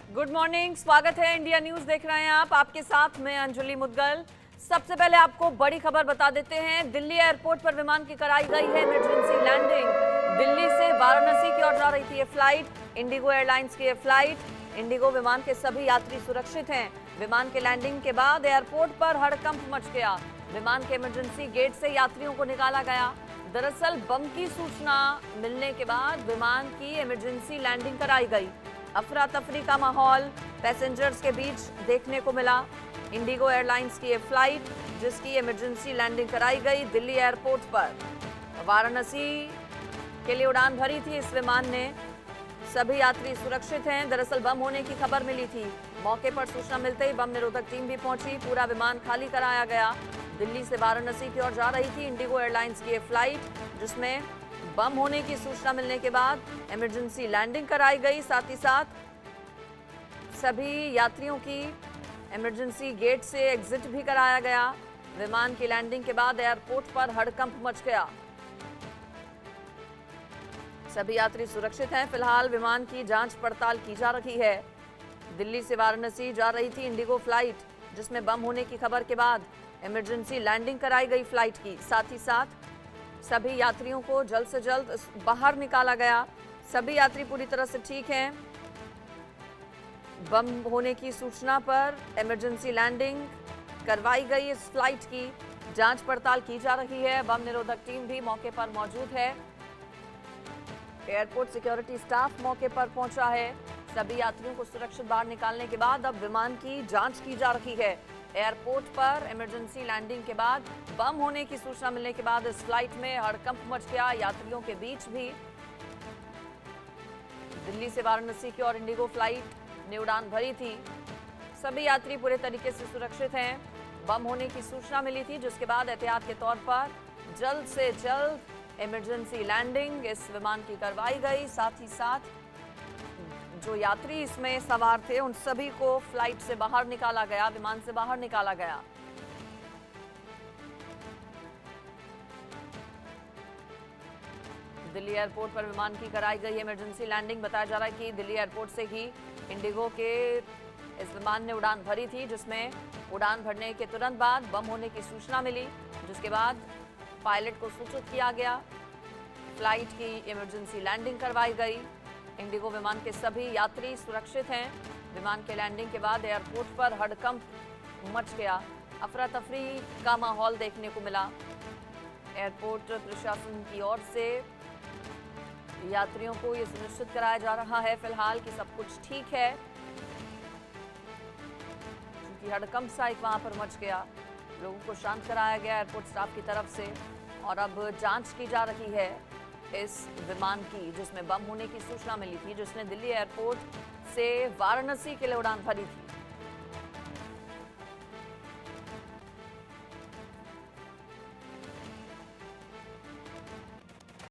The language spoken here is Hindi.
गुड मॉर्निंग, स्वागत है। इंडिया न्यूज देख रहे हैं आप, आपके साथ मैं अंजलि मुदगल। सबसे पहले आपको बड़ी खबर बता देते हैं। दिल्ली एयरपोर्ट पर विमान की कराई गई है इमरजेंसी लैंडिंग। दिल्ली से वाराणसी की ओर जा रही थी ये फ्लाइट, इंडिगो एयरलाइंस की ये फ्लाइट। इंडिगो विमान के सभी यात्री सुरक्षित हैं। विमान के लैंडिंग के बाद एयरपोर्ट पर हड़कंप मच गया। विमान के इमरजेंसी गेट से यात्रियों को निकाला गया। दरअसल बम की सूचना मिलने के बाद विमान की इमरजेंसी लैंडिंग कराई गई। अफरा तफरी का माहौल पैसेंजर्स के बीच देखने को मिला। इंडिगो एयरलाइंस की ये फ्लाइट जिसकी इमरजेंसी लैंडिंग कराई गई दिल्ली एयरपोर्ट पर, वाराणसी के लिए उड़ान भरी थी इस विमान ने। सभी यात्री सुरक्षित हैं। दरअसल बम होने की खबर मिली थी। मौके पर सूचना मिलते ही बम निरोधक टीम भी पहुंची। पूरा विमान खाली कराया गया। दिल्ली से वाराणसी की ओर जा रही थी इंडिगो एयरलाइंस की ये फ्लाइट जिसमें बम होने की सूचना मिलने के बाद इमरजेंसी लैंडिंग कराई गई। साथ ही साथ सभी यात्रियों की इमरजेंसी गेट से एग्जिट भी कराया गया। विमान की लैंडिंग के बाद एयरपोर्ट पर हड़कंप मच गया। सभी यात्री सुरक्षित हैं। फिलहाल विमान की जांच पड़ताल की जा रही है। दिल्ली से वाराणसी जा रही थी इंडिगो फ्लाइट जिसमें बम होने की खबर के बाद इमरजेंसी लैंडिंग कराई गई फ्लाइट की। साथ ही साथ सभी यात्रियों को जल्द से जल्द बाहर निकाला गया। सभी यात्री पूरी तरह से ठीक हैं। बम होने की सूचना पर इमरजेंसी लैंडिंग करवाई गई इस फ्लाइट की। जांच पड़ताल की जा रही है। बम निरोधक टीम भी मौके पर मौजूद है। एयरपोर्ट सिक्योरिटी स्टाफ मौके पर पहुंचा है। सभी यात्रियों को सुरक्षित बाहर निकालने के बाद अब विमान की जांच की जा रही है। एयरपोर्ट पर इमरजेंसी लैंडिंग के बाद बम होने की सूचना मिलने के बाद इस फ्लाइट में हड़कंप मच गया। यात्रियों के बीच भी दिल्ली से वाराणसी की और इंडिगो फ्लाइट ने उड़ान भरी थी। सभी यात्री पूरे तरीके से सुरक्षित हैं। बम होने की सूचना मिली थी जिसके बाद एहतियात के तौर पर जल्द से जल्द इमरजेंसी लैंडिंग इस विमान की करवाई गई। साथ ही साथ जो यात्री इसमें सवार थे उन सभी को फ्लाइट से बाहर निकाला गया, विमान से बाहर निकाला गया। दिल्ली एयरपोर्ट पर विमान की कराई गई इमरजेंसी लैंडिंग। बताया जा रहा है कि दिल्ली एयरपोर्ट से ही इंडिगो के इस विमान ने उड़ान भरी थी जिसमें उड़ान भरने के तुरंत बाद बम होने की सूचना मिली जिसके बाद पायलट को सूचित किया गया। फ्लाइट की इमरजेंसी लैंडिंग करवाई गई। इंडिगो विमान के सभी यात्री सुरक्षित हैं। विमान के लैंडिंग के बाद एयरपोर्ट पर हड़कंप मच गया। अफरा तफरी का माहौल देखने को मिला। एयरपोर्ट प्रशासन की ओर से यात्रियों को ये सुनिश्चित कराया जा रहा है फिलहाल कि सब कुछ ठीक है, क्योंकि हड़कंप सा एक वहां पर मच गया। लोगों को शांत कराया गया एयरपोर्ट स्टाफ की तरफ से और अब जांच की जा रही है इस विमान की जिसमें बम होने की सूचना मिली थी, जिसने दिल्ली एयरपोर्ट से वाराणसी के लिए उड़ान भरी थी।